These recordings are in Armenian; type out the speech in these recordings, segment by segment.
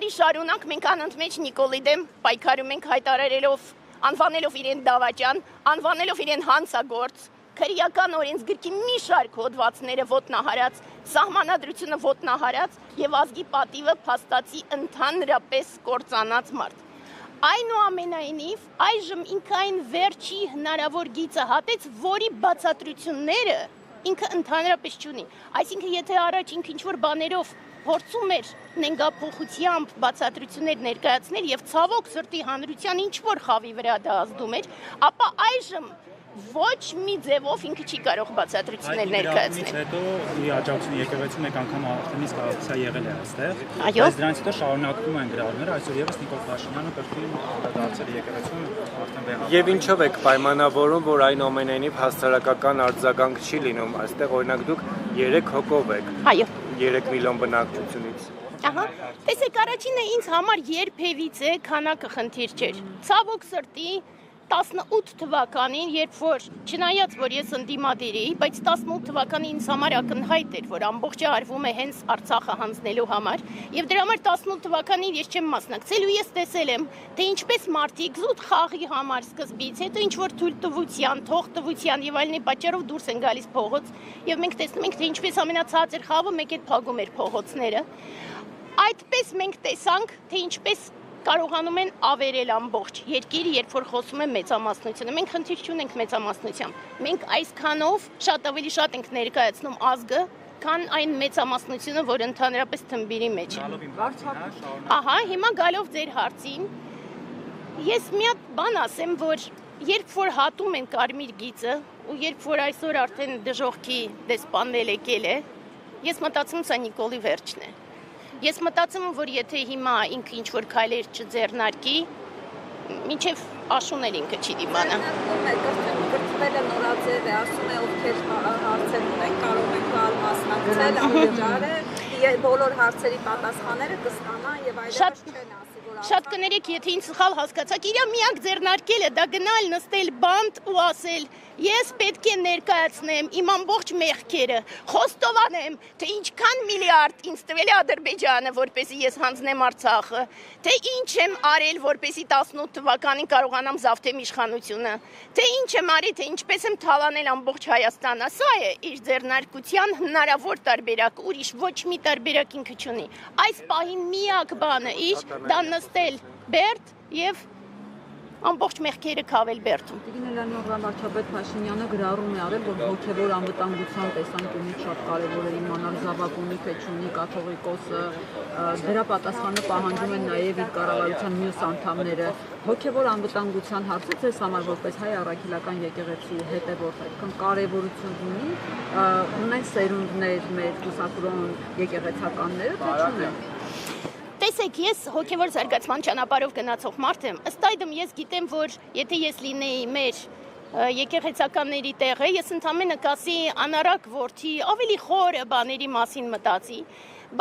տարի շարունակ մենք անընդմեջ Նիկոլի դեմ պայքարում ենք հայտարարելով, անվանելով իրեն դավաճան, անվանելով իրեն հանցագործ, քրեական օրենսգրքի մի շարք հոդվածները ոտնահարած, սահմանադրությունը ոտնահարած եւ ազգի պատիվը փաստացի ընդհանրապես կործանած մարդ։ Այնուամենայնիվ, այժմ ինքը այն վերջի հնարավոր գիծը հատեց, որի բացատրությունները ինքը ընդհանրապես չունի։ Այսինքն, եթե առաջ ինքը ինչ-որ բաներով փորձում էր նենգափոխությամբ բացատրություններ ներկայացնել եւ ցավոք սրտի հանրության ինչ-որ խավի վրա դա ազդում էր, ապա այժմ ոչ մի ձևով ինքը չի կարող բացատրություններ ներկայացնել։ Այդ հետո իր աջակցությունը եկեղեցու մեկ անգամ արդեն իսկ սա եղել է այստեղ։ Այո։ Բայց դրանից հետո շարունակվում են գրառումները, այսօր եւս Նիկոլ Փաշինյանը կրկին դարձել երեկեցուն արդեն վեղապահ։ Եվ ինչով եք պայմանավորում, որ այն ամենայնիվ հասարակական արձագանք չի լինում, այստեղ օրինակ դուք 3 հոգով եք։ Այո։ 3 միլիոն բնակչությունից։ Ահա, տեսեք, առաջինը ինձ համար երբևիցե քանակը խնդիր չէր։ Ցավոք սրտի 18 թվականին, երբ որ չնայած որ ես ընդդիմադիր էի, բայց 18 թվականին ինձ համար ակնհայտ էր, որ ամբողջը արվում է հենց Արցախը հանձնելու համար, եւ դրա համար 18 թվականին ես չեմ մասնակցել ու ես տեսել եմ, թե ինչպես մարդիկ զուտ խաղի համար սկզբից, հետո ինչ որ թույլտվության, թողտվության եւ այլնի պատճառով դուրս են գալիս փողոց, եւ մենք տեսնում ենք, թե ինչպես ամենացածր խաղը մեկ էլ փակում էր փողոցները։ Այդպես մենք տեսանք, թե ինչպես կարողանում են ավերել ամբողջ երկիրը, երբ որ խոսում են մեծամասնությունը։ Մենք խնդիր չունենք մեծամասնությամբ։ Մենք այսքանով շատ ավելի շատ ենք ներկայացնում ազգը, քան այն մեծամասնությունը, որ ընդհանրապես թմբիրի մեջ է։ Ահա, հիմա գալով ձեր հարցին, ես մի հատ բան ասեմ, որ երբ որ հատում են կարմիր գիծը, ու երբ որ այսօր արդեն դժոխքի դեսպանն եկել է, ես մտածում սա Նիկոլի վերջն է։ Ես մտածում եմ, որ եթե հիմա ինքը ինչ-որ քայլեր չձեռնարկի, մինչև աշունել ինքը չի դիմանա։ Կրթվել է նորաձև է, ասում է ովքեր հարցեր ունեն, կարող են գալ մասնակցել, անվճար է, բոլոր հարցերի պատասխանները կստանան եւ այլևս չեն ասի, որ Շատ կներեք, եթե ինձ սխալ հասկացաք, իրա միակ ձեռնարկելը դա գնալ նստել բանտ ու ասել ես պետք է ներկայացնեմ իմ ամբողջ մեղքերը, խոստովանեմ, թե ինչքան միլիարդ ինձ տվել է Ադրբեջանը, որպեսզի ես հանձնեմ Արցախը, թե ինչ եմ արել, որպեսզի 18 թվականին կարողանամ զավթեմ իշխանությունը, թե ինչ եմ արել, թե ինչպես եմ թալանել ամբողջ Հայաստանը, սա է իր ձեռնարկության հնարավոր տարբերակ, ուրիշ ոչ մի տարբերակ ինքը չունի։ Այս պահին միակ բանը իր դա նստել Բերդ եւ ամբողջ մեղքերը քավել Բերդում։ Տիկին Էլենորա վարչապետ Փաշինյանը գրառում է արել, որ հոգևոր անվտանգության տեսանկյունից շատ կարևոր է իմանալ զավակ ունի թե չունի կաթողիկոսը, դրա պատասխանը պահանջում են նաև իր կառավարության մյուս անդամները։ Հոգևոր անվտանգության հարցը ձեզ համար որպես հայ առաքելական եկեղեցու հետևորդ այդքան կարևորություն ունի, ունեն սերունդներ մեր կուսակրոն եկեղեցականները, թե չունեն։ Տեսեք, ես հոգևոր զարգացման ճանապարհով գնացող մարդ եմ, ըստ այդմ ես գիտեմ, որ եթե ես լինեի մեր եկեղեցականների տեղը, ես ընդամենը կասի անարակ որդի ավելի խորը բաների մասին մտածի,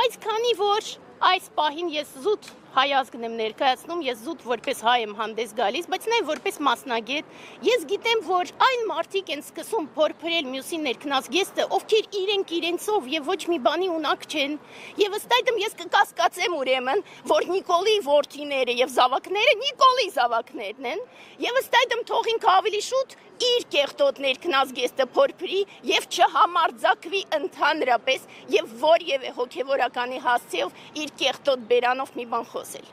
բայց քանի որ այս պահին ես զուտ հայ ազգն եմ ներկայացնում, ես զուտ որպես հայ եմ հանդես գալիս, բայց նաև որպես մասնագետ, ես գիտեմ, որ այն մարդիկ են սկսում փորփրել մյուսի ներքնազգեստը, ովքեր իրենք իրենցով եւ ոչ մի բանի ունակ չեն, եւ ըստ այդմ ես կկասկածեմ ուրեմն, որ Նիկոլի որդիները եւ զավակները Նիկոլի զավակներն են, եւ ըստ այդմ թողինք ավելի շուտ իր կեղտոտ ներքնազգեստը փորփրի եւ չհամարձակվի ընդհանրապես եւ որևէ հոգեվորականի հասցեով իր կեղտոտ բերանով մի բան խոսել։